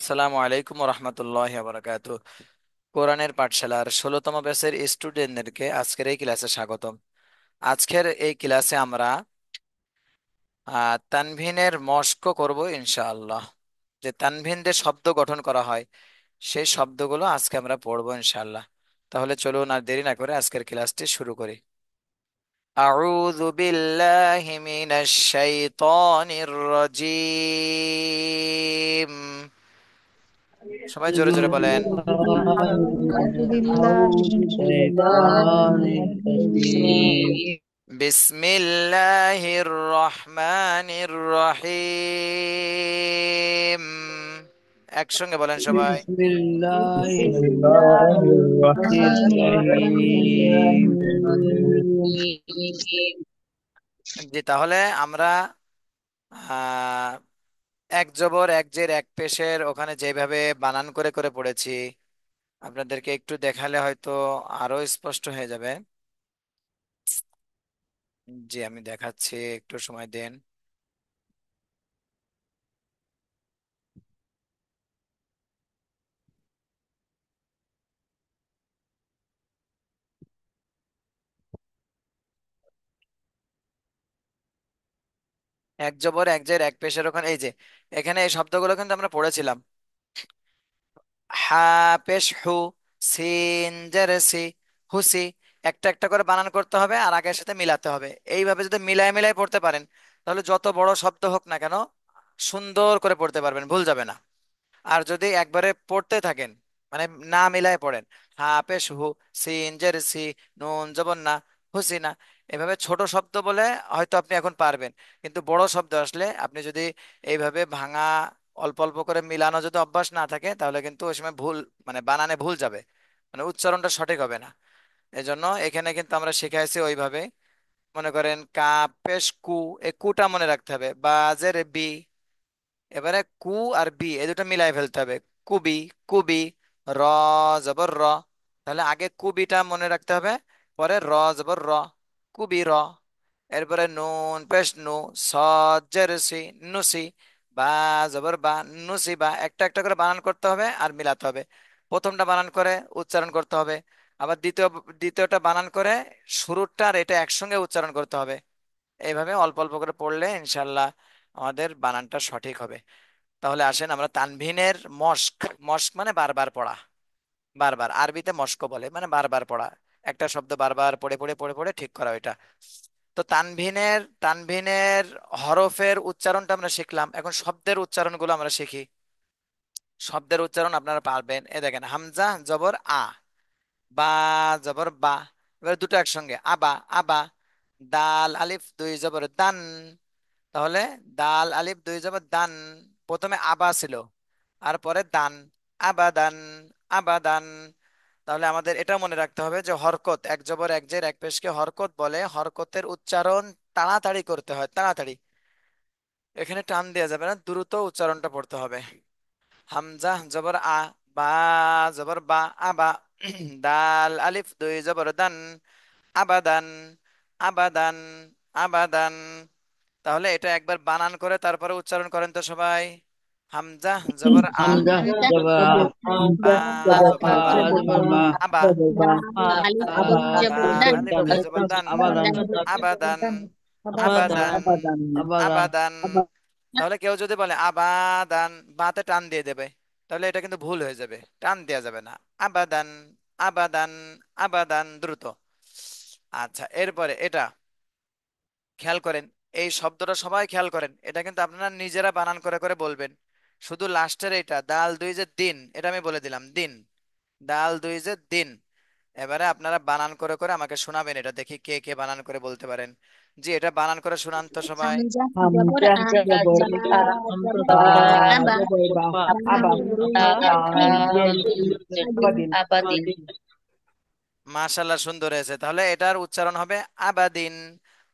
আসসালামু আলাইকুম রহমতুল্লাহ বারাকাতু। কোরআনের পাঠশালার 16তম ব্যাচের স্টুডেন্টদেরকে আজকের এই ক্লাসে স্বাগতম। আজকের এই ক্লাসে আমরা তানভিনের মশক করব ইনশাআল্লাহ। যে তানভিন দিয়ে শব্দ গঠন করা হয় সেই শব্দগুলো আজকে আমরা পড়বো ইনশাআল্লাহ। তাহলে চলুন আর দেরি না করে আজকের ক্লাসটি শুরু করি। আউযু বিল্লাহি মিনাশ শাইতানির রাজীম। সবাই أعوذ জোরে জোরে বলেন। بالله أعوذ بالله أعوذ من الشيطان بالشيطان الرجيم الرجيم. বিসমিল্লাহির রহমানির রহিম। একসঙ্গে বলেন সবাই। بسم الله بسم الله الرحمن الرحيم الرحيم. জি, তাহলে আমরা আহ এক জবর এক জের এক পেশের ওখানে যেভাবে বানান করে করে পড়েছি আপনাদেরকে একটু দেখালে হয়তো আরো স্পষ্ট হয়ে যাবে। জি, আমি দেখাচ্ছি, একটু সময় দেন। এক জবর এক জের এক পেশের ওখানে এই যে এখানে এই শব্দগুলো কিন্তু আমরা পড়েছিলাম। হা পেশ হু, সিন জেরেসি, হুসি। একটা একটা করে বানান করতে হবে আর আগের সাথে মিলাতে হবে। এইভাবে যদি মিলায় মিলায় পড়তে পারেন তাহলে যত বড় শব্দ হোক না কেন সুন্দর করে পড়তে পারবেন, ভুল যাবে না। আর যদি একবারে পড়তে থাকেন, মানে না মিলায় পড়েন, হা পেশ হু, সিন জেরেসি, নুন জবর না, হুসিনা, এভাবে ছোট শব্দ বলে হয়তো আপনি এখন পারবেন। কিন্তু বড় শব্দ আসলে আপনি যদি এইভাবে ভাঙা অল্প অল্প করে মিলানো যদি অভ্যাস না থাকে তাহলে কিন্তু ওই সময় ভুল, মানে বানানে ভুল যাবে, মানে উচ্চারণটা সঠিক হবে না। এজন্য এখানে কিন্তু আমরা শিখাইছি ওইভাবে। মনে করেন কা পেশ কু, এই কুটা মনে রাখতে হবে। বাজের বি, এবারে কু আর বি এই দুটো মিলাই ফেলতে হবে। কুবি, কুবি, র জবর র। তাহলে আগে কুবিটা মনে রাখতে হবে, পরে র জবর র, কুবি র। এরপরে নুন পেশ নু, সদ জেরসি, নুসি, বা জবর বা, নুসি বা। একটা একটা করে বানান করতে হবে আর মিলাতে হবে। প্রথমটা বানান করে উচ্চারণ করতে হবে, আবার দ্বিতীয়টা বানান করে শুরুটা আর এটা একসঙ্গে উচ্চারণ করতে হবে। এইভাবে অল্প অল্প করে পড়লে ইনশাল্লাহ আমাদের বানানটা সঠিক হবে। তাহলে আসেন আমরা তানভিনের মস্ক। মস্ক মানে বারবার পড়া, বারবার আরবিতে মস্ক বলে, মানে বারবার পড়া। একটা শব্দ বারবার পড়ে পড়ে পড়ে পড়ে ঠিক করা ওইটা। তো তানভিনের হরফের উচ্চারণটা আমরা শিখলাম, এখন শব্দের উচ্চারণগুলো আমরা শিখি। শব্দের উচ্চারণ আপনারা পারবেন। এ দেখেন, হামজা জবর আ, বা জবর বা। এবার দুটো একসঙ্গে, আবা আবা। দাল আলিফ দুই জবর দান। তাহলে দাল আলিফ দুই জবর দান, প্রথমে আবা ছিল আর পরে দান, আবাদান, আবাদান। তাহলে আমাদের এটা মনে রাখতে হবে যে হরকত, এক জবর এক জের এক পেশকে হরকত বলে। হরকতের উচ্চারণ তাড়াতাড়ি করতে হয়, তাড়াতাড়ি। এখানে টান দেওয়া যাবে না, দ্রুত উচ্চারণটা পড়তে হবে। হামজা জবর আ, বা জবর বা, আবা। দাল আলিফ দুই জবর দান, আবাদান, আবাদান, আবাদান। তাহলে এটা একবার বানান করে তারপরে উচ্চারণ করেন তো সবাই। হামজা জবর আ, حمزة حمزة جبا বা জবর با বা, جبر با আবা। با ألف দাল جبردان আলিফ দুই জবর দান, أبدا আবাদান, أبدا আবাদান, أبدا আবাদান। তাহলে কেউ যদি বলে আবাদান, বাতে টান দিয়ে দেবে, তাহলে এটা কিন্তু ভুল হয়ে যাবে, টান দেওয়া যাবে না। আবাদান, আবাদান, আবাদান, দ্রুত। আচ্ছা, এরপরে এটা খেয়াল করেন, এই শব্দটা সবাই খেয়াল করেন, এটা কিন্তু আপনারা নিজেরা বানান করে করে বলবেন। শুধু লাস্টের এটা দাল দুই যে দিন, এটা আমি বলে দিলাম দিন, দাল দুই যে দিন। এবারে আপনারা বানান করে করে আমাকে শোনাবেন, এটা দেখি কে কে বানান করে বলতে পারেন। জি, এটা বানান করে শোনান তো সবাই। حمزة جبر حمزة آ جبر با آ جبر با أبا جبر با أبا أبد أبد মাশাল্লাহ, সুন্দর হয়েছে। তাহলে এটার উচ্চারণ হবে আবাদিন,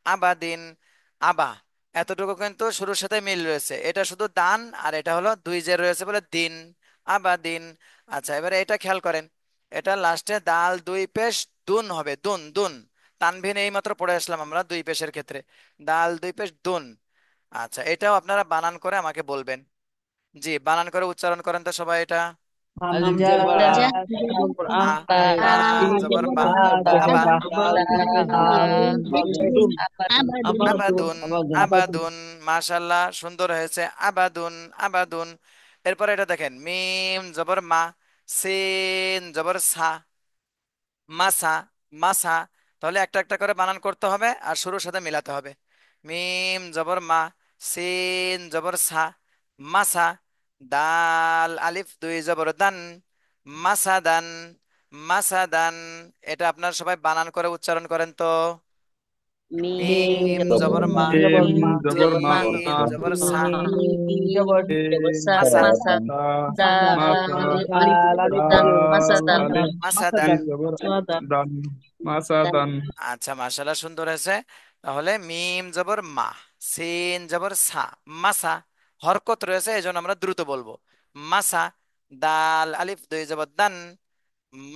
আবাদিন, আবা। এতটুকু কিন্তু শুরুর সাথে মিল রয়েছে, এটা শুধু দান আর এটা হলো দুই যে রয়েছে বলে দিন, আবাদিন। আচ্ছা, এবারে এটা খেয়াল করেন, এটা লাস্টে দাল দুই পেশ দুন হবে, দুন দুন। তানভিন এই মাত্র পড়ে আসলাম আমরা দুই পেশের ক্ষেত্রে, দাল দুই পেশ দুন। আচ্ছা, এটাও আপনারা বানান করে আমাকে বলবেন। জি, বানান করে উচ্চারণ করেন তো সবাই এটা। আলিফ হামজা জবর আ, হামজা পেশ জবর আ, আ, বা বা জবর জবর বা, বা, জবর আবা, বা, দাল পেশ দাল, দাল পেশ দুন, আবাদুন, আবাদুন, আবাদুন, আবাদুন। মাশাল্লাহ, সুন্দর হয়েছে, আবাদুন, আবাদুন। এরপরে এটা দেখেন, মিম জবর মা, সিন জবর সা, মাসা, মাসা। তাহলে একটা একটা করে বানান করতে হবে আর শুরুর সাথে মিলাতে হবে। মিম জবর মা, সিন জবর সা, মাসা। দাল আলিফ দুই জবর দান, মাসাদান, মাসাদান। এটা আপনার সবাই বানান করে উচ্চারণ করেন তো। মিম জবর মা, মিম জবর মিম মা, জবর মা, সিন জবর সা, সিন জবর সিন মাসা, জবর সা, মাসা, দাল, আলিফ দুই দাল জবর দান, আলিফ দুই মাসাদান। মাসাদান, জবর মাসাদান, দান, মাসা দান। আচ্ছা, মাশাআল্লাহ, সুন্দর হয়েছে। তাহলে মিম জবর মা, সিন জবর সা, মাসা। হরকত রয়েছে, এই জন্য আমরা দ্রুত বলবো। মাসা। দাল আলিফ দুই জবর দান,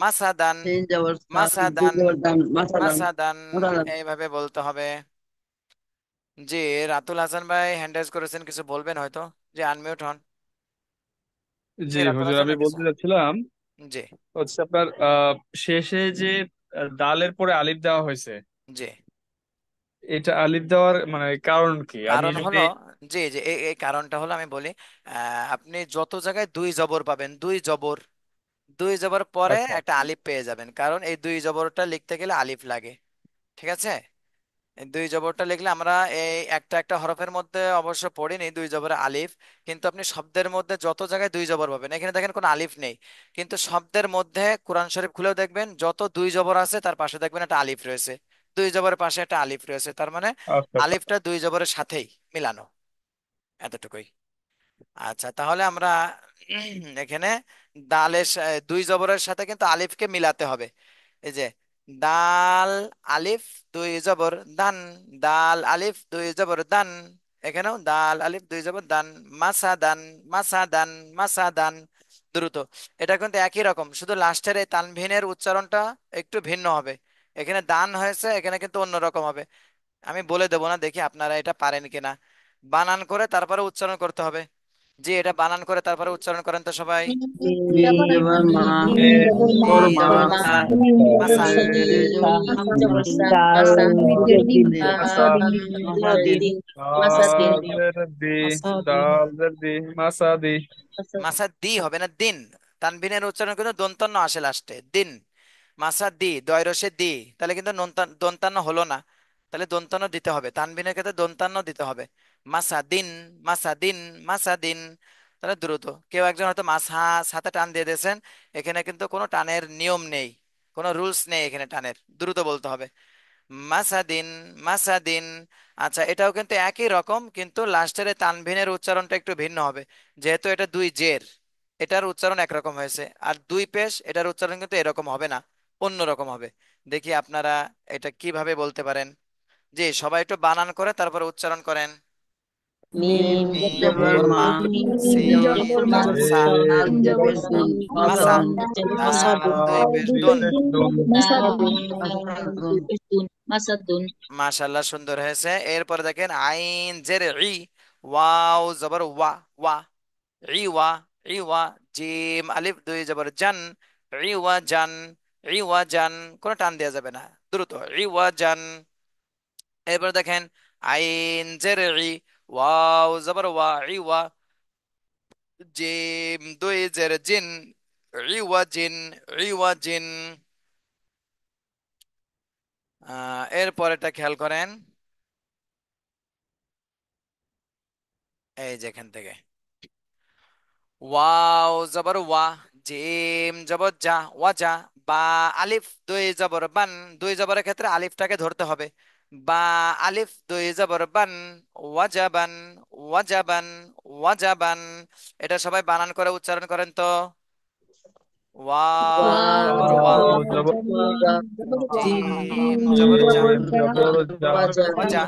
মাসাদান, সিন জবর সা, দুই মাসাদান, জবর দান, মাসাদান, মাসাদান। মাসাদান। এইভাবে বলতে হবে। জি, রাতুল হাসান ভাই হ্যান্ড রাইজ করেছেন, কিছু বলবেন হয়তো। যে আনমিউট হন। জি, জি রাতুল হুজুর, হাসান আমি ভাই কিছু। বলতে চাচ্ছিলাম জি, হচ্ছে আপনার শেষে যে দালের পরে আলিফ দেওয়া হয়েছে, জি। এটা আলিফ দেওয়ার মানে কারণ কি? আমি কারণ যদি হলো, জি জি, এই কারণটা হলো, আমি বলি। আপনি যত জায়গায় দুই জবর পাবেন, দুই জবর, দুই জবর পরে আচ্ছা, একটা আলিফ পেয়ে যাবেন, কারণ এই দুই জবরটা লিখতে গেলে আলিফ লাগে। ঠিক আছে। এই দুই জবরটা লিখলে আমরা এই একটা একটা হরফের মধ্যে অবশ্য পড়িনি দুই জবরে আলিফ, কিন্তু আপনি শব্দের মধ্যে যত জায়গায় দুই জবর পাবেন, এখানে দেখেন কোনো আলিফ নেই, কিন্তু শব্দের মধ্যে কোরআন শরীফ খুলেও দেখবেন যত দুই জবর আছে তার পাশে দেখবেন একটা আলিফ রয়েছে। দুই জবরের পাশে একটা আলিফ রয়েছে, তার মানে আচ্ছা, আচ্ছা। আলিফটা দুই জবরের সাথেই মিলানো। এতটুকুই। আচ্ছা, তাহলে আমরা এখানে দুই জবরের সাথে কিন্তু আলিফকে মিলাতে হবে। এই যে দাল আলিফ দুই জবর দান, দাল আলিফ দুই জবর দান। এখানেও দাল আলিফ দুই জবর দান, মাসা দান, মাসা দান, মাসা দান। দ্রুত। এটা কিন্তু একই রকম, শুধু লাস্টের এই তানভিনের উচ্চারণটা একটু ভিন্ন হবে। এখানে দান হয়েছে, এখানে কিন্তু অন্যরকম হবে। আমি বলে দেবো না, দেখি আপনারা এটা পারেন কিনা। বানান করে তারপরে উচ্চারণ করতে হবে। জি, এটা বানান করে তারপরে উচ্চারণ করেন তো সবাই। মিম জবর মা, ওর মিম মা, জবর মা, মা, মাসা। সে সিন জবর সা, দাল, মাসা জের দিন, মাসা, মাসাদিন, দালের দি, দালের দি, মাসা দি। মাসা দি হবে না, দিন। তানবিনের উচ্চারণ কিন্তু দন্তান্ন আসে লাস্টে, দিন। মাসা দি, দয়রসে দি, তাহলে কিন্তু দন্তান্ন হলো না। তাহলে দন্তান্ন দিতে হবে, তানবিনের ক্ষেত্রে দন্তান্ন দিতে হবে। মাসা দিন, মাসা দিন, মাসা দিন। তাহলে দ্রুত। কেউ একজন হয়তো মাসা সাথে টান দিয়ে দিয়েছেন, এখানে কিন্তু কোনো টানের নিয়ম নেই, কোনো রুলস নেই এখানে টানের, দ্রুত বলতে হবে। মাসাদিন, মাসাদিন। আচ্ছা, এটাও কিন্তু একই রকম, কিন্তু লাস্টের এই তানভিনের উচ্চারণটা একটু ভিন্ন হবে। যেহেতু এটা দুই জের, এটার উচ্চারণ একরকম হয়েছে, আর দুই পেশ, এটার উচ্চারণ কিন্তু এরকম হবে না, অন্য রকম হবে। দেখি আপনারা এটা কিভাবে বলতে পারেন। জি, সবাই একটু বানান করে তারপরে উচ্চারণ করেন। মিম মিম জবর জবর মা, মা, সিন জবর জবর মা, সা, দাল জবর দিন, মাসা। মাসাদুন, দাল মাসাদুন, দুই পেশ দুন। মাসাদুন, মাশাল্লাহ, সুন্দর হয়েছে। এরপরে দেখেন আইন জের ই, ওয়াও জবর ওয়া, ওয়া, ই ওয়া, ই ওয়া। জিম আলিফ দুই জবর জান, ই ওয়া জান, ই ওয়া জান। কোনো টান দেওয়া যাবে না, দ্রুত। ই ওয়া জান। এরপর দেখেন আইন জের ই, ওয়াও জবর ওয়া, ই ওয়া। জিম দুই জের জিন, ই ওয়া জিন, ই ওয়া জিন। এরপরেটা খেয়াল করেন, এই যে এখান থেকে ওয়াও জবর ওয়া, জিম জবর জা, ওয়াজা। বা আলিফ দুই জবর বান, দুই জবরের ক্ষেত্রে আলিফটাকে ধরতে হবে। বা আলিফ দুই জবর বান, ওয়াজাবান, ওয়াজাবান, ওয়াজাবান। এটা সবাই বানান করে উচ্চারণ করেন তো। ওয়াও জবর ওয়া, ওয়াও জবর জিম জিম জবর জা, জবর জবর জা, ওয়াজা।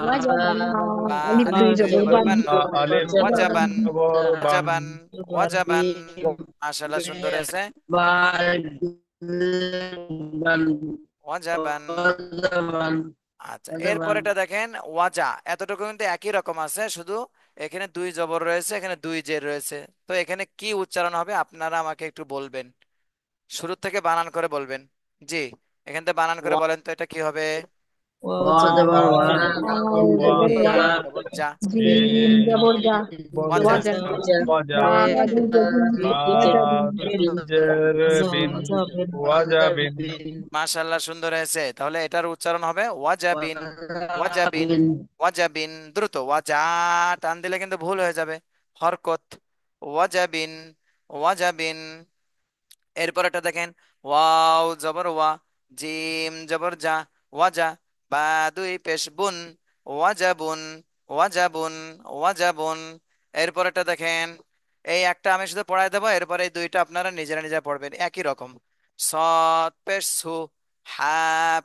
বা আলিফ দুই আলিফ জবর বান, আলিফ ওয়াজাবান, জবর বান, ওয়াজাবান, ওয়াজাবান। মাশাআল্লাহ, সুন্দর হয়েছে। ওয়াজাবান। আচ্ছা, এরপর এটা দেখেন ওয়াজা, এতটুকু কিন্তু একই রকম আছে, শুধু এখানে দুই জবর রয়েছে, এখানে দুই জের রয়েছে। তো এখানে কি উচ্চারণ হবে আপনারা আমাকে একটু বলবেন, শুরু থেকে বানান করে বলবেন। জি, এখান থেকে বানান করে বলেন তো এটা কি হবে। ওয়া জবর ওয়া, ওয়াও জিম জবর জবর ওয়া, জা জা, জবর যা, জিম জবর জা, ওয়াজা। ওয়াজা, ওয়াজা, বা দুই জবর, বা ওয়াজা বিন, দুই জের বিন, ওয়াজাবিন। মাশাআল্লাহ, সুন্দর হয়েছে। তাহলে এটার উচ্চারণ হবে ওয়াজাবিন, ওয়াজাবিন, বিন। ওয়াজাবিন। দ্রুত ওয়াজা টান দিলে কিন্তু ভুল হয়ে যাবে, হরকত। ওয়াজাবিন, ওয়াজাবিন। এরপর একটা দেখেন, ওয়াও জবর ওয়া, জিম জবর যা, ওয়াজা, বা দুই পেশ বুন, ওয়াজাবুন, ওয়াজাবুন, ওয়াজাবুন। এরপর একটা দেখেন, এই একটা আমি শুধু পড়াই দেবো, এরপরে এই দুইটা আপনারা নিজেরা নিজেরা পড়বেন একই রকম। সৎ পেশ সু, হা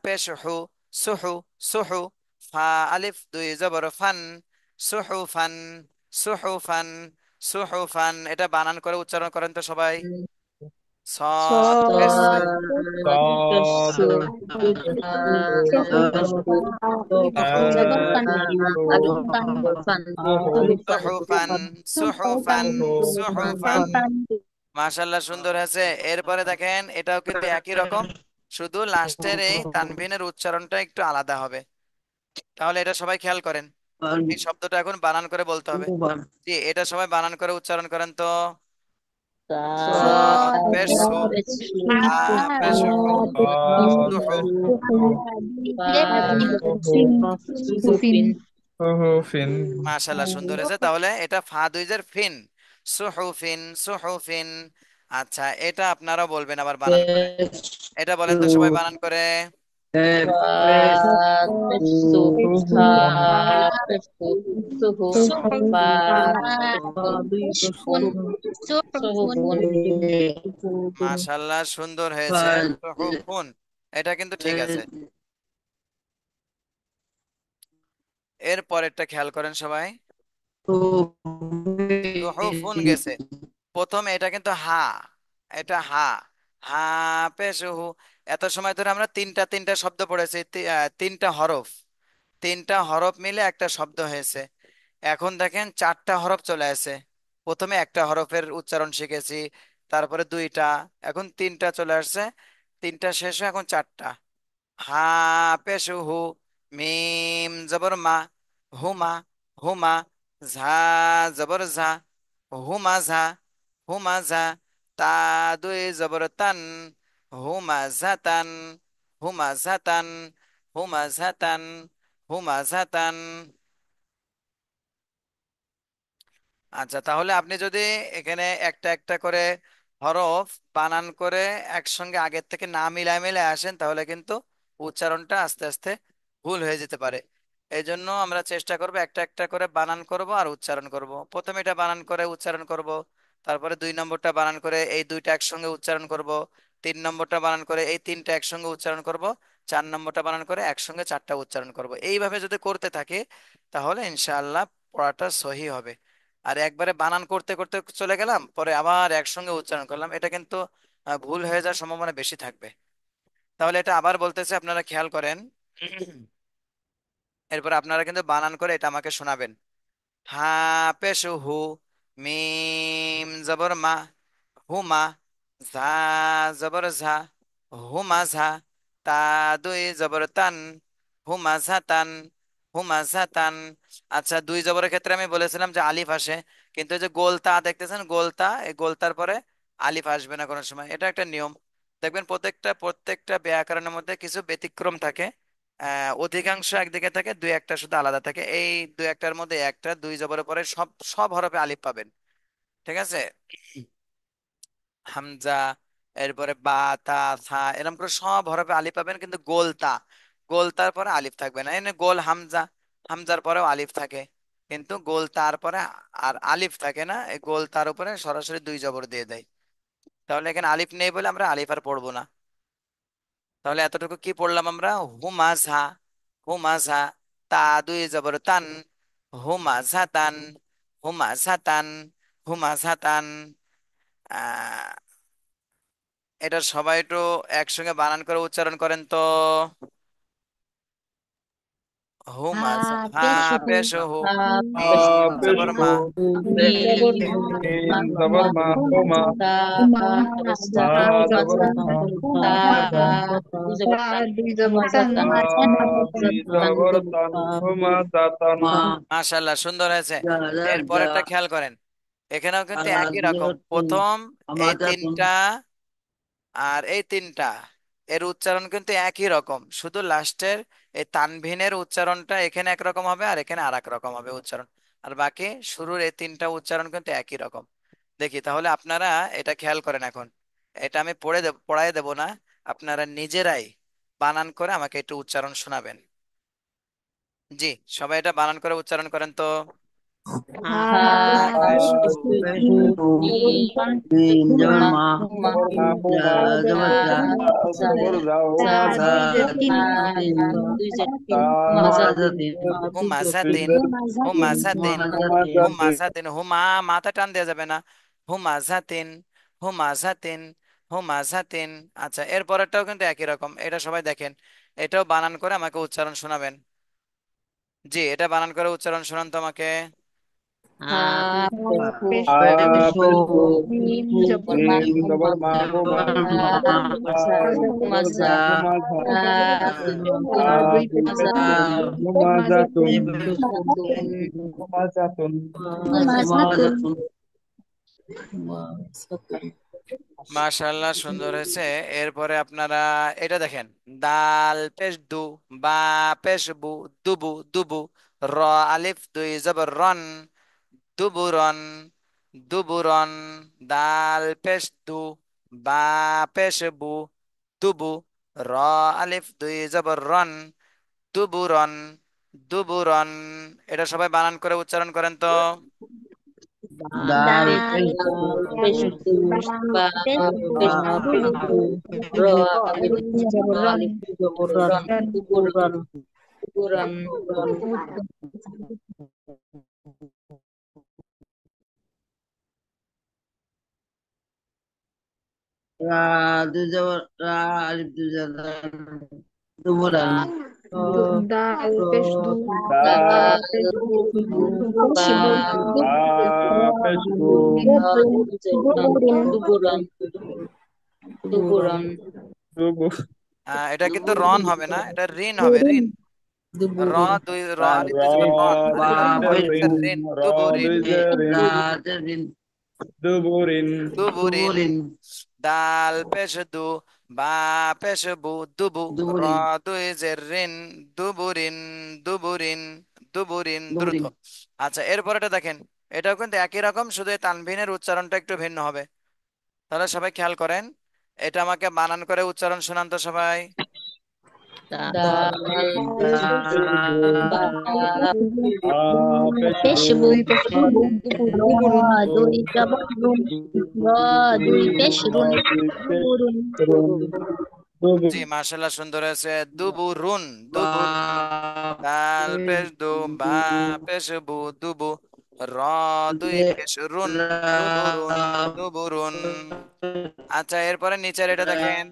পেশ হু, সুহু, সুহু, ফা আলিফ দুই জবর ফান, সুহু ফান, সুহু ফান, সুহু ফান। এটা বানান করে উচ্চারণ করেন তো সবাই। صاد بس صاد صاد সু, সুহু, আলিফ দুই জবর ফান, আলিফ ফান, আলিফ ফান, صحفا صحفا ফান, صحفا। Fun, fun. মাশাল্লাহ, সুন্দর হয়েছে। এরপরে দেখেন এটাও কিন্তু একই রকম, শুধু লাস্টের এই তানভিনের উচ্চারণটা একটু আলাদা হবে। তাহলে এটা সবাই খেয়াল করেন, এই শব্দটা এখন বানান করে বলতে হবে। জি, এটা সবাই বানান করে উচ্চারণ করেন তো। صاد صاد পেশ সু, হা পেশ হু, صاد সুহু। ফিন, ফিন। صحف মাশাল্লাহ, সুন্দর হয়েছে। তাহলে এটা ফা দুইজের ফিন, সুহুফিন, সুহুফিন। আচ্ছা, এটা আপনারা বলবেন আবার বানান করে। এটা বলেন তো সবাই বানান করে। মাশাল্লাহ, সুন্দর হয়েছে। সুহুফুন, এটা কিন্তু ঠিক আছে। এর পরেরটা খেয়াল করেন সবাই। সুহুফুন গেছে, প্রথমে এটা কিন্তু হা, এটা হা, হা পেশুহু। এত সময় ধরে আমরা তিনটা তিনটা শব্দ পড়েছি, তিনটা হরফ, তিনটা হরফ মিলে একটা শব্দ হয়েছে। এখন দেখেন চারটা হরফ চলে আসে। প্রথমে একটা হরফের উচ্চারণ শিখেছি, তারপরে দুইটা, এখন তিনটা চলে আসছে। তিনটা শেষ হয়ে এখন চারটা। হা পেশু হু, মিম জবর মা, হুমা, হুমা, ঝা জবর ঝা, হুমা ঝা, হুমা ঝা, তা দুই জবর তান, হুমা ঝাতান, হুমা ঝাতান, হুমা ঝাতান, হুমা ঝাতান। আচ্ছা, তাহলে আপনি যদি এখানে একটা একটা করে হরফ বানান করে একসঙ্গে আগের থেকে না মিলায় মিলায় আসেন, তাহলে কিন্তু উচ্চারণটা আস্তে আস্তে ভুল হয়ে যেতে পারে। এই জন্য আমরা চেষ্টা করব একটা একটা করে বানান করব আর উচ্চারণ করব। প্রথমে এটা বানান করে উচ্চারণ করব, তারপরে দুই নম্বরটা বানান করে এই দুইটা একসঙ্গে উচ্চারণ করব, তিন নম্বরটা বানান করে এই তিনটা একসঙ্গে উচ্চারণ করব, চার নম্বরটা বানান করে একসঙ্গে চারটা উচ্চারণ করব। এইভাবে যদি করতে থাকি তাহলে ইনশাআল্লাহ পড়াটা সহি হবে। আর একবারে বানান করতে করতে চলে গেলাম, পরে আবার একসঙ্গে উচ্চারণ করলাম, এটা কিন্তু ভুল হয়ে যাওয়ার সম্ভাবনা বেশি থাকবে। তাহলে এটা আবার বলতেছে, আপনারা খেয়াল করেন। এরপর আপনারা কিন্তু বানান করে এটা আমাকে শোনাবেন। হা পেশ হু, মিম জবর মা, হুমা, ঝা জবর ঝা, হুমা ঝা, তা দুই জবর তান, হুমা ঝাতান, হুমা ঝাতান। আচ্ছা, দুই জবরের ক্ষেত্রে আমি বলেছিলাম যে আলিফ আসে, কিন্তু এই যে গোলতা দেখতেছেন, গোলতা, এই গোলতার পরে আলিফ আসবে না কোনো সময়, এটা একটা নিয়ম। দেখবেন প্রত্যেকটা প্রত্যেকটা ব্যাকরণের মধ্যে কিছু ব্যতিক্রম থাকে। অধিকাংশ একদিকে থাকে, দুই একটা শুধু আলাদা থাকে। এই দুই একটার মধ্যে একটা দুই জবরের পরে সব সব হরফে আলিফ পাবেন। ঠিক আছে, হামজা, এরপরে বা, তা, থা, এরকম করে সব হরফে আলিফ পাবেন, কিন্তু গোলতা, গোলতার পরে আলিফ থাকবে না। এনে গোল হামজা, হামজার পরেও আলিফ থাকে, কিন্তু গোল তার পরে আর আলিফ থাকে না, এই গোল তার উপরে সরাসরি দুই জবর দিয়ে দেয়। তাহলে এখানে আলিফ নেই বলে আমরা আলিফ আর পড়বো না। তাহলে এতটুকু কি পড়লাম আমরা, হুমাঝা, হুমাঝা, তা দুই জবর তান, হুমাঝাতান, হুমাঝাতান, হুমাঝাতান। আহ এটা সবাই একটু একসঙ্গে বানান করে উচ্চারণ করেন তো। হুমাজা, হা পেশহু পেশ হু, মিম পেশহু জবর মা, মিম মিম জবর মা ও মা, তা মা তা জবর তা, তা তা দুই জবর তান, হুমা জাতান। মাশাআল্লাহ, সুন্দর হয়েছে। এর পরেরটা খেয়াল করেন, এখানেও কিন্তু একই রকম। প্রথম এই তিনটা আর এই তিনটা এর উচ্চারণ কিন্তু একই রকম, শুধু লাস্টের এই তানভিনের উচ্চারণটা এখানে একরকম হবে আর এখানে আর এক রকম হবে উচ্চারণ। আর বাকি শুরুর এই তিনটা উচ্চারণ কিন্তু একই রকম। দেখি তাহলে আপনারা এটা খেয়াল করেন এখন। এটা আমি পড়াই দেব না, আপনারা নিজেরাই বানান করে আমাকে একটু উচ্চারণ শোনাবেন। জি, সবাই এটা বানান করে উচ্চারণ করেন তো। বেশ। জবর মা জবর মা ও মা, জবর জা জবর যাও, ও মা সা যা, তিন তা হুমাজাতিন দুই হুমাজাতিন, জের, হুমাজাতিন, হুমাজাতিন হুমাজাতিন, হুমা মাথা টান দেওয়া যাবে না। হুমাজাতিন, হুমাজাতিন, হুমাজাতিন। আচ্ছা, এর পরেরটাও কিন্তু একই রকম, এটা সবাই দেখেন। এটাও বানান করে আমাকে উচ্চারণ শোনাবেন। জি, এটা বানান করে উচ্চারণ শোনান তো আমাকে। আ পেশু পেশ হু, মা মিম জবর মা ও মা, জবর মা আ জবর জা যা, হুমা যা, তা দুই পেশ তা হু, হুমা জাতুন, হুমাজাতুন হুমা জাতুন। মাশাআল্লাহ, সুন্দর হয়েছে। এরপরে আপনারা এটা দেখেন, দাল পেশ দু, বা পেশ বু, দুবু দুবু, র আলিফ দুই জবর রন, দুবুরন, দুবুরন, দাল পেশ দু, বা পেশ বু, দুবু, র আলিফ দুই জবর রন, দুবুরন, দুবুরন। এটা সবাই বানান করে উচ্চারণ করেন তো। দাল পেশু বা জবরন পুরান রা দুই জবর রা আলিফ দুই জবর দুবরান দা আ পেশ হু, দুবু, এটা কিন্তু রন হবে না, এটা রিন হবে, রিন। র দুই, র আলিফ র দুই জবর রন, আর বা এটা দুই হচ্ছে জের হচ্ছে রিন, রিন, র দুবুরিন, দুই জের রিন, রাজরিন দুবুরিন। দুবুরিন। দুবুরিন দাল পেশ দু, বা পেশ বু, দুবু, র দুবুরিন দুই জের রিন, দুবুরিন, দুবুরিন, দুবুরিন, দ্রুত। দুবুরিন আচ্ছা, এরপরেটা দেখেন, এটাও কিন্তু একই রকম, শুধু এই তানভিনের উচ্চারণটা একটু ভিন্ন হবে। তাহলে সবাই খেয়াল করেন, এটা আমাকে বানান করে উচ্চারণ শোনান তো সবাই। পেশ হু, আ পেশ হু, দুই পেশ রুন, দুবু, জি, মার্শাল্লাহ, সুন্দর হয়েছে। দুবুরুন, দুবুরুন। দাল পেশ দু, বা পেশ বু, দুবু, র দুই পেশ রুন, দুবুরুন, দুবুরুন। আচ্ছা, এরপরে নিচের এটা দেখেন,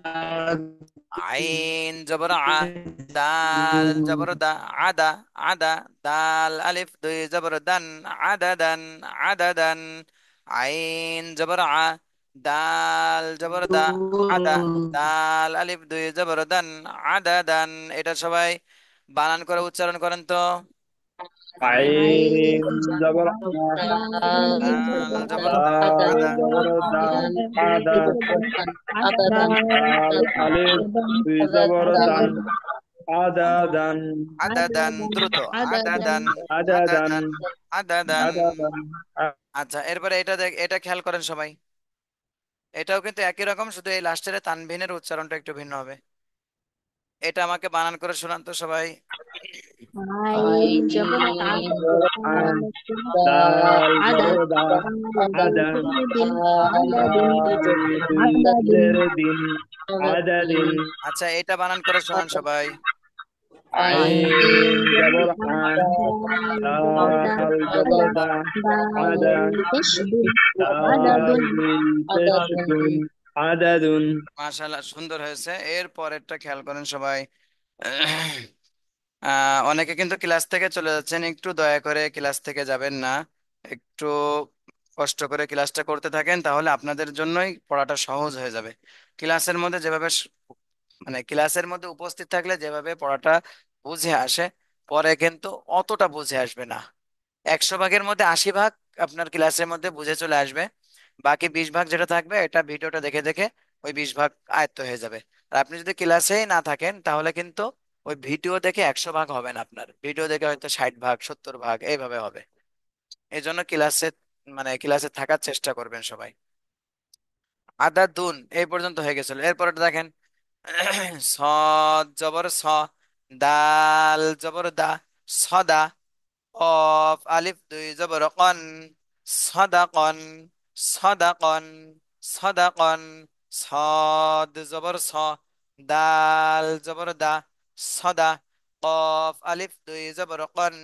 আইন জবর আ, দাল জবর দা, আদা, আদা, দাল আলিফ দুই জবর দান, আদাদান, আদাদান। আইন জবর আ, দাল জবর দা, আদা, দাল আলিফ দুই জবর দান, আদাদান। এটা সবাই বানান করে উচ্চারণ করেন তো। আইন জবর আ, দাল জবর দা, দাল আদা, জবর দা, আদা, দাল আলিফ দুই জবর দান, আদা দান, আদাদান, দ্রুত, আদাদান, আদা দান, আদাদান, আদাদান। আদা দান। আচ্ছা, এরপরে এটা এটা খেয়াল করেন সবাই। এটাও কিন্তু একই রকম, শুধু এই লাস্টের তানভিনের উচ্চারণটা একটু ভিন্ন হবে। এটা আমাকে বানান করে শোনান তো সবাই। জবর আ, দাল জবর দা, আদা, দুই জের দিন, আদা দিন। আচ্ছা, এটা বানান করে শোনান সবাই। আইন জবর আ, দাল জবর দা, আদা, দাল দুই পেশ দুন, আদাদুন। মাশাআল্লাহ, সুন্দর হয়েছে। এর পরেরটা খেয়াল করেন সবাই। অনেকে কিন্তু ক্লাস থেকে চলে যাচ্ছেন, একটু দয়া করে ক্লাস থেকে যাবেন না। একটু কষ্ট করে ক্লাসটা করতে থাকেন, তাহলে আপনাদের জন্যই পড়াটা সহজ হয়ে যাবে। ক্লাসের মধ্যে যেভাবে মানে ক্লাসের মধ্যে উপস্থিত থাকলে যেভাবে পড়াটা বুঝে আসে, পরে কিন্তু অতটা বুঝে আসবে না। 100 ভাগের মধ্যে 80 ভাগ আপনার ক্লাসের মধ্যে বুঝে চলে আসবে। বাকি 20 ভাগ যেটা থাকবে, এটা ভিডিওটা দেখে দেখে ওই 20 ভাগ আয়ত্ত হয়ে যাবে। আর আপনি যদি ক্লাসেই না থাকেন, তাহলে কিন্তু ওই ভিডিও দেখে 100 ভাগ হবে না, আপনার ভিডিও দেখে হয়তো 60 ভাগ 70 ভাগ এইভাবে হবে। এই জন্য ক্লাসে মানে ক্লাসে থাকার চেষ্টা করবেন সবাই। আদা দুন এই পর্যন্ত হয়ে গেছিল। এরপরে দেখেন, সদ জবর স, দাল জবর দা, সদা, কফ আলিফ দুই জবর কন, সদাকন, সদাকন, সদাকন, সদ জবর স, দাল জবর দা, সদা, কফ আলিফ দুই জবর কন,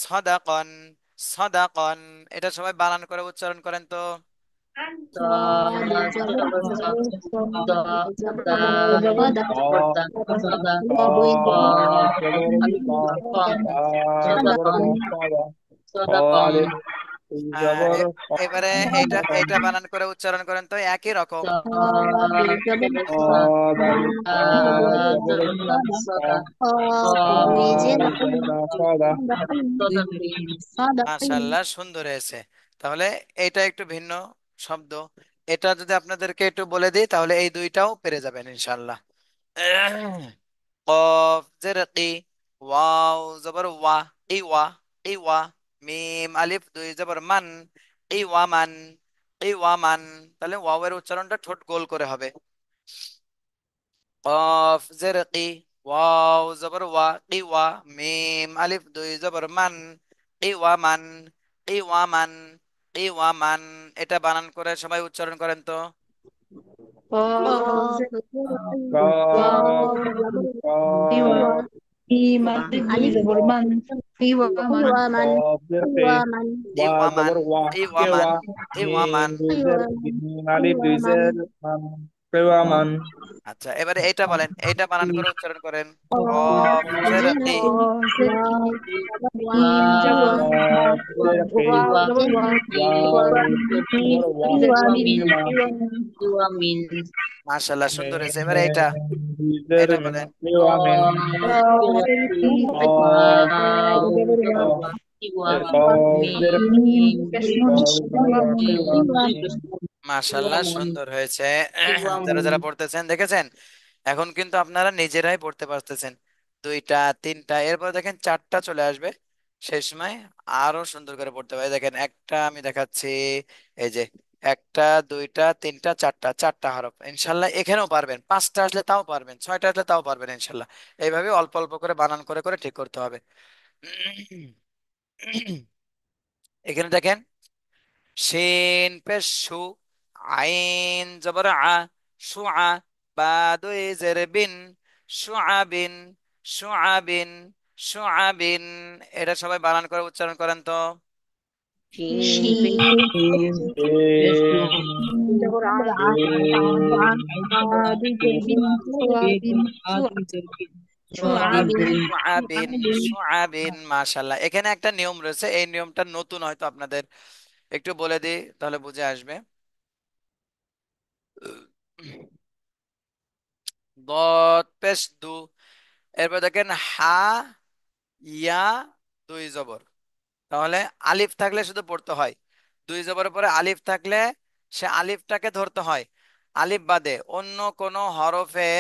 সদাকন, সদাকন। এটা সবাই বানান করে উচ্চারণ করেন তো। صاد জবর স, جبر দ, صاد দা, صاد জবর দা, সদা, দুই জবর কফ, আলিফ কন, সদাকন, সদাকন, আহ, এ- এবারে এইটা এইটা বানান করে উচ্চারণ করেন তো একই রকম। صاد জবর স, দা, জবর সদা, দুই কফ, জবর সদাকন। মাশাআল্লাহ, সুন্দর হয়েছে। তাহলে এটা একটু ভিন্ন শব্দ, এটা যদি আপনাদেরকে একটু বলে দিই, তাহলে এই দুইটাও পেরে যাবেন ইনশাআল্লাহ। কফ জের কি, ওয়াও জবর ওয়া, ই ওয়া, ই ওয়া, মিম আলিফ দুই জবর মান, ই ওয়া মান, ই ওয়া মান। তাহলে ওয়াও এর উচ্চারণটা ঠোঁট গোল করে হবে। কফ জের কি, ওয়াও জবর ওয়া, ই ওয়া, মিম আলিফ দুই জবর মান, ই ওয়া মান, ই ওয়া মান, ই ওয়া মান। এটা বানান করে সবাই উচ্চারণ করেন তো। قاف কফ কফ ميم ألف দুই জবর মান মান কফ জের কে, ই ওয়া ওয়া মান, জবর ওয়া, ই ওয়া কে মান, ওয়া, ই ওয়া মান। মিম দুই জের মিম আলিফ দুই জের মান, কে ওয়া মান। আচ্ছা, এবারে এইটা বলেন, এইটা বানান করে উচ্চারণ করেন। কফ জের কি, মিম জবর কফ জের কে, ওয়াও জবর ওয়া ওয়াও জবর ওয়া, কে মিন ওয়া, মিন, মাশাআল্লাহ সুন্দর হয়েছে। এবারে মিম এইটা, দুই জের এটা মিন, বলেন। কে ওয়া মিন। কফ জের কে ওয়া, কফ জের ওয়াও জবর ওয়া, কে ওয়া। মাশাআল্লাহ সুন্দর হয়েছে। যারা যারা পড়তেছেন দেখেছেন, এখন কিন্তু আপনারা নিজেরাই পড়তে পারতেছেন। দুইটা, তিনটা, এরপর দেখেন চারটা চলে আসবে। সেই সময় আরো সুন্দর করে পড়তে পারে। দেখেন একটা আমি দেখাচ্ছি, এই যে একটা, দুইটা, তিনটা, চারটা, চারটা হরফ ইনশাল্লাহ এখানেও পারবেন। পাঁচটা আসলে তাও পারবেন, ছয়টা আসলে তাও পারবেন ইনশাল্লাহ। এইভাবে অল্প অল্প করে বানান করে করে ঠিক করতে হবে। এখানে দেখেন, শিন পেশ সু, আইন জবর আ, শুআ, বা দুই জের বিন, শুআবিন, শুআবিন, শুআবিন। এটা সবাই বানান করে উচ্চারণ করেন তো। শিন, শিন শিন জবর শিন দুই জের বিন সোয়াবিন সোয়াবিন শুআবিন, শুআবিন। মাশাআল্লাহ, এখানে একটা নিয়ম রয়েছে, এই নিয়মটা নতুন, হয়তো আপনাদের একটু বলে দিই তাহলে বুঝে আসবে। দত পেশ দু, এরপর দেখেন হা, ইয়া, দুই জবর। তাহলে আলিফ থাকলে শুধু পড়তে হয়, দুই জবরের পরে আলিফ থাকলে সে আলিফটাকে ধরতে হয়। আলিফ বাদে অন্য কোনো হরফে,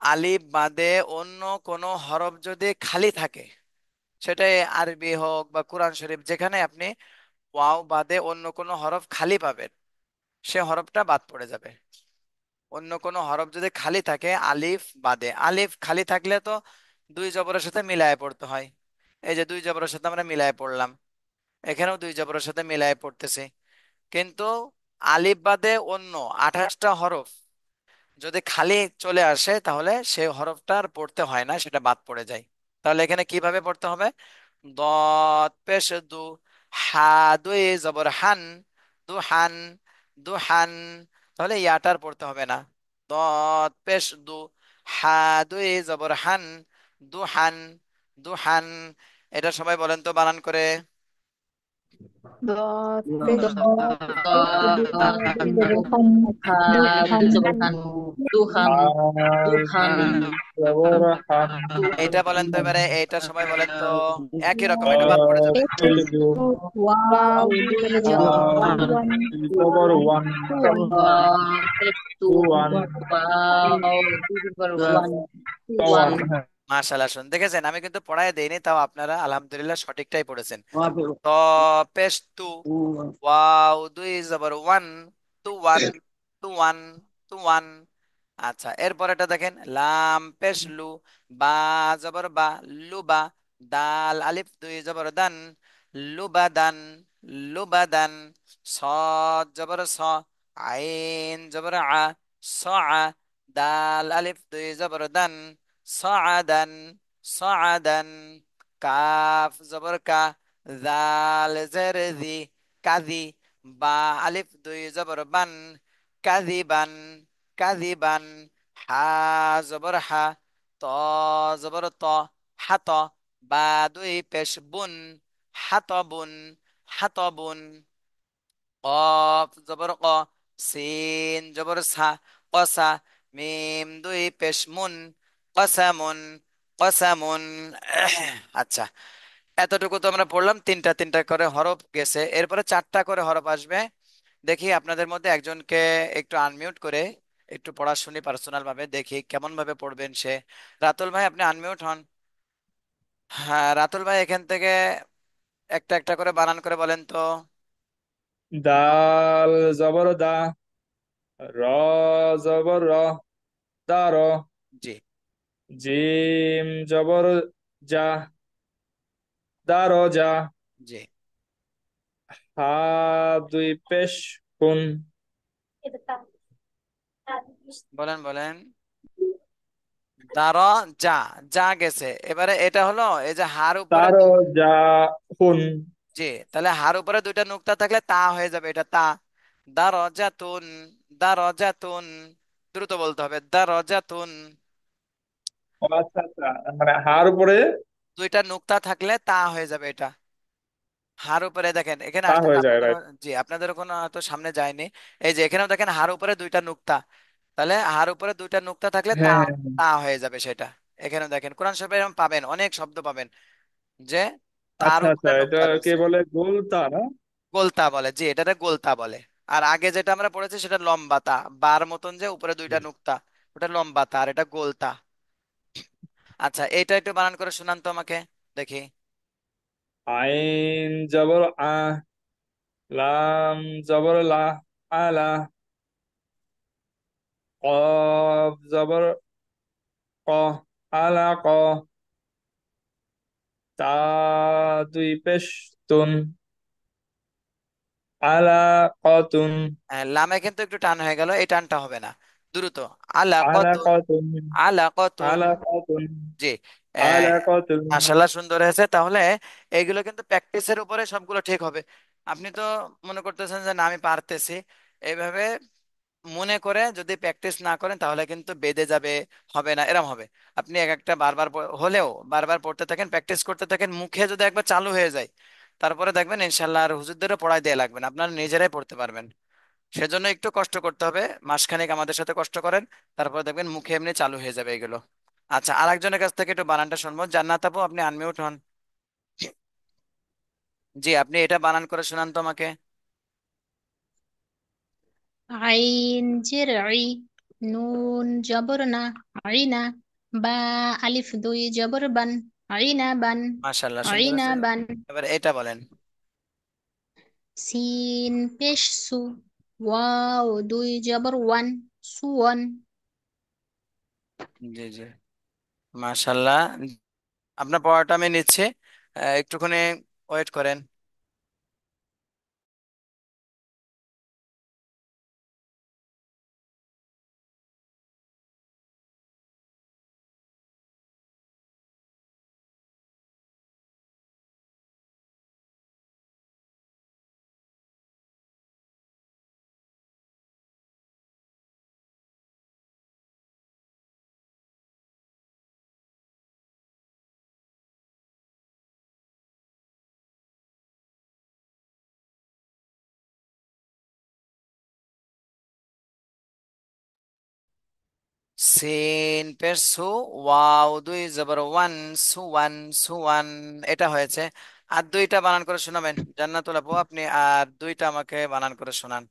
আলিফ বাদে অন্য কোনো হরফ যদি খালি থাকে, সেটাই আরবি হোক বা কোরআন শরীফ, যেখানে আপনি ওয়াও বাদে অন্য কোনো হরফ খালি পাবেন, সে হরফটা বাদ পড়ে যাবে। অন্য কোনো হরফ যদি খালি থাকে আলিফ বাদে, আলিফ খালি থাকলে তো দুই জবরের সাথে মিলায় পড়তে হয়। এই যে দুই জবরের সাথে আমরা মিলায় পড়লাম, এখানেও দুই জবরের সাথে মিলায় পড়তেছি। কিন্তু আলিফ বাদে অন্য 28টা হরফ যদি খালি চলে আসে, তাহলে সেই হরফটা আর পড়তে হয় না, সেটা বাদ পড়ে যায়। তাহলে এখানে কিভাবে পড়তে হবে? দত পেশ দু, হা দুই জবর হান, দুহান, দুহান। তাহলে ইয়াটার পড়তে হবে না। দত পেশ দু, হা দুই জবর হান, দুহান, দুহান। এটা সবাই বলেন তো বানান করে। ضاد ضاد بش দুহান دوحن দুহান دوحن হান জবর হান এটা বলেন তো এবারে, এটা সবাই বলেন তো। একই রকম, এটা বাদ পড়ে যাবে। দু দু واو দুই জবর ওয়ান ওয়ান জবর ওয়ান টু ওয়ান টু ওয়ান ওয়াও দুই জবর ওয়ান টু ওয়ান ওয়ান হ্যাঁ মাশাআল্লাহ, শুন দেখেছেন আমি কিন্তু পড়ায় দেইনি, তাও আপনারা আলহামদুলিল্লাহ সঠিকটাই পড়েছেন। वहाँ पे তো পেশ তু, वो ওয়াও দুই জবর ওয়ান, টু ওয়ান, টু ওয়ান, টু ওয়ান। আচ্ছা, এরপর এটা দেখেন, লাম পেশ লু, বা জবর বা, লুবা। দাল আলিফ দুই জবর দান, লুবাদান, লুবাদান। সদ জবর স, আইন জবর আ, সআ। দাল আলিফ দুই জবর দান, সআদান, সআদান। কাফ জবর কা, জাল জের জি, কাজি। বা আলিফ দুই জবর বান, কাজিবান, কাজিবান। হা জবর হা, ত জবর ত, হাত। বা দুই পেশ বুন, হাতবুন, হাতবুন। কফ জবর ক, সিন জবর সা, কসা। মিম দুই পেশ মুন, কসামুন, কসামুন। আচ্ছা, এতটুকু তো আমরা পড়লাম, তিনটা তিনটা করে হরফ গেছে, এরপরে চারটা করে হরফ আসবে। দেখি আপনাদের মধ্যে একজনকে একটু আনমিউট করে একটু পড়া শুনি পার্সোনাল ভাবে, দেখি কেমন ভাবে পড়বেন সে। রাতুল ভাই আপনি আনমিউট হন। হ্যাঁ রাতুল ভাই, এখান থেকে একটা একটা করে বানান করে বলেন তো। দাল জবর দা র জবর র দার জি, জিম জবর জা দার যা জি, হা দুই পেশ হুন বলেন বলেন। দার, যা, যা গেছে। এবারে এটা হলো এই যে হার উপরে তার যা হুন জি, তাহলে হার উপরে দুইটা নুক্তা থাকলে তা হয়ে যাবে, এটা তা। দারজাতুন, দারজাতুন। দ্রুত বলতে হবে, দারজাতুন। ও আচ্ছা আচ্ছা মানে হার উপরে দুইটা নুক্তা থাকলে তা হয়ে যাবে এটা। হার উপরে দেখেন, এখানে তা আসতেছে হয়ে যায় আপনাদের। রাইট জি, আপনাদের কোনো তো সামনে যায়নি। এই যে এখানেও দেখেন হার উপরে দুইটা নুক্তা, তাহলে হার উপরে দুইটা নুক্তা থাকলে তা, হ্যাঁ হ্যাঁ হ্যাঁ তা হয়ে যাবে সেটা। এখানেও দেখেন কোরআন শরীফে এরকম পাবেন, অনেক শব্দ পাবেন যে তার আচ্ছা আচ্ছা উপরে এটা নুক্তা কে রয়েছে। বলে গোলতা না গোলতা বলে, জি এটাতে গোলতা বলে। আর আগে যেটা আমরা পড়েছি সেটা লম্বাতা, বার মতন যে উপরে দুইটা নুক্তা, ওটা লম্বাতা, আর এটা গোলতা। আচ্ছা, এইটা একটু বানান করে শোনান তো আমাকে, দেখি। আইন জবর আ লাম জবর লা আলা কফ জবর ক আলা ক তা দুই পেশ তুন আলা কতুন হ্যাঁ, লামে কিন্তু একটু টান হয়ে গেল, এই টানটা হবে না, দ্রুত। আলা আলা কতুন, কতুন আলা কতুন। আলা কতুন জি। আলা কতুন মাশাল্লাহ, সুন্দর হয়েছে। তাহলে এইগুলো কিন্তু প্র্যাকটিসের উপরে সবগুলো ঠিক হবে। আপনি তো মনে করতেছেন যে না আমি পারতেছি, এইভাবে মনে করে যদি প্র্যাকটিস না করেন তাহলে কিন্তু বেদে যাবে, হবে না, এরম হবে। আপনি এক একটা বারবার হলেও বারবার পড়তে থাকেন, প্র্যাকটিস করতে থাকেন, মুখে যদি একবার চালু হয়ে যায় তারপরে দেখবেন ইনশাল্লাহ আর হুজুরদেরও পড়ায় দেয়া লাগবে না, আপনারা নিজেরাই পড়তে পারবেন। সেজন্য একটু কষ্ট করতে হবে, মাসখানেক আমাদের সাথে কষ্ট করেন, তারপর দেখবেন মুখে এমনি চালু হয়ে যাবে এগুলো। আচ্ছা, আরেকজনের কাছ থেকে একটু বানানটা শুনবো। জান্নাত আপু আপনি আনমিউট হন। জি, আপনি এটা বানান করে শোনান তো আমাকে। আইন জিরঈ নুন জবর না আইনা বা আলিফ দুই জবর বান আইনা বান মাশাল্লাহ, সুন্দর আইনা আছে। বান এবার এটা বলেন। সিন পেশ সু ওয়াও দুই জবর ওয়ান সুওয়ান জি, জি, মাশাল্লাহ। আপনার পড়াটা আমি নিচ্ছি, একটুখানি ওয়েট করেন। সিন পেশ সু, ওয়াও দুই জবর ওয়ান, সুওয়ান, সুওয়ান। এটা হয়েছে। আর দুইটা বানান করে শোনাবেন জান্নাতুল আপু, আপনি আর দুইটা আমাকে বানান করে শোনান।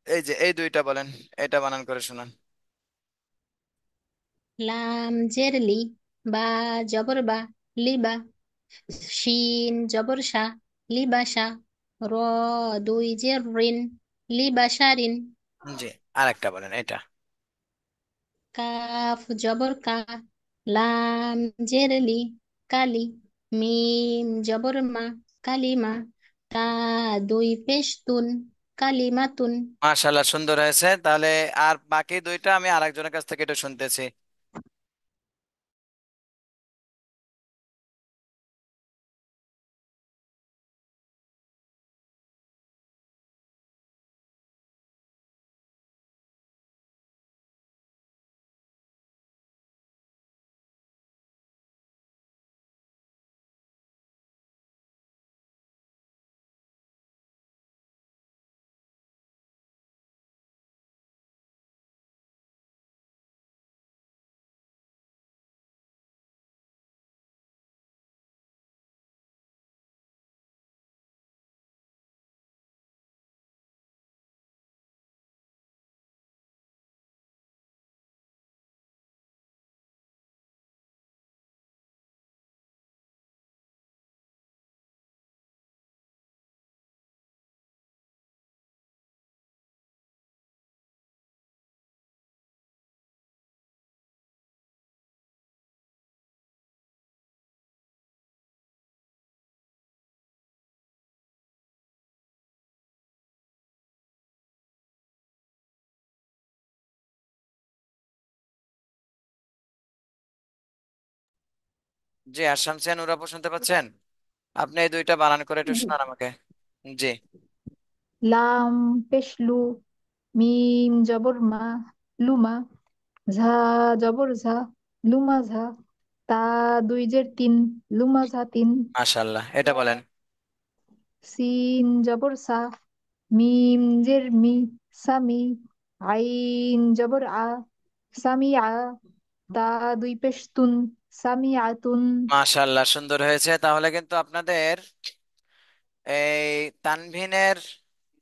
এই যে এই দুইটা বলেন, এটা বানান করে শোনান। লাম জের লি, বা জবর বা, লিবা। শিন জবর শা, লিবাসা। র দুই জের রিন, লিবাসারিন। জি, আর একটা বলেন এটা। কাফ জবর কা, লাম জের লি, কালি। মিম জবর মা, কালিমা। তা দুই পেশ তুন, কালিমাতুন। মাশাল্লাহ, সুন্দর হয়েছে। তাহলে আর বাকি দুইটা আমি আরেকজনের কাছ থেকে এটা শুনতেছি। জি, আর শামসিয়া নুর আপু শুনতে পাচ্ছেন? আপনি এই দুইটা বানান করে একটু শোনান আমাকে। জি। লাম পেশলু, মিম জবর মা, লুমা। ঝা জবর ঝা, লুমা ঝা। তা দুই জের তিন, লুমা ঝা তিন। মাশাল্লাহ, এটা বলেন। সিন জবর সা, মিম জের মি, সামি। আইন জবর আ, সামি আ। তা দুই পেশ তুন, সামি আতুন। মাশাল্লাহ, সুন্দর হয়েছে। তাহলে কিন্তু আপনাদের এই তানভিনের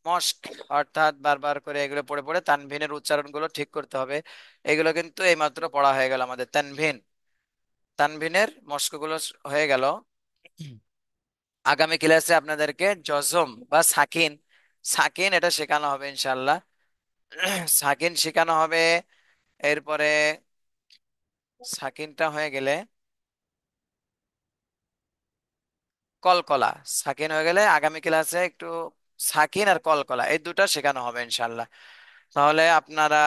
মস্ক, অর্থাৎ বারবার করে এগুলো পড়ে পড়ে তানভিনের উচ্চারণগুলো ঠিক করতে হবে। এগুলো কিন্তু এইমাত্র পড়া হয়ে গেল আমাদের তানভিন, তানভিনের মস্কগুলো হয়ে গেল। আগামী ক্লাসে আপনাদেরকে জজম বা সাকিন, সাকিন এটা শেখানো হবে ইনশাল্লাহ। সাকিন শেখানো হবে। এরপরে সাকিনটা হয়ে গেলে কলকলা, সাকিন হয়ে গেলে আগামী ক্লাসে একটু সাকিন আর কলকলা এই দুটো শেখানো হবে ইনশাল্লাহ। তাহলে আপনারা,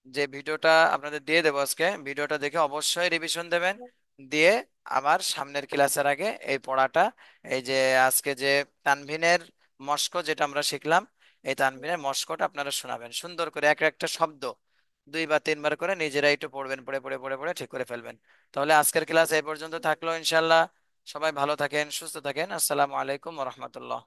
যে ভিডিওটা আপনাদের দিয়ে দেবো আজকে, ভিডিওটা দেখে অবশ্যই রিভিশন দেবেন। দিয়ে আবার সামনের ক্লাসের আগে এই পড়াটা, এই যে আজকে যে তানভিনের মস্ক যেটা আমরা শিখলাম, এই তানভিনের মস্কটা আপনারা শোনাবেন সুন্দর করে, এক একটা শব্দ দুই বা তিনবার করে নিজেরাই একটু পড়বেন, পড়ে পড়ে পড়ে পড়ে ঠিক করে ফেলবেন। তাহলে আজকের ক্লাস এই পর্যন্ত থাকলো ইনশাল্লাহ। সবাই ভালো থাকেন, সুস্থ থাকেন। আসসালামু আলাইকুম রহমতুল্লাহ।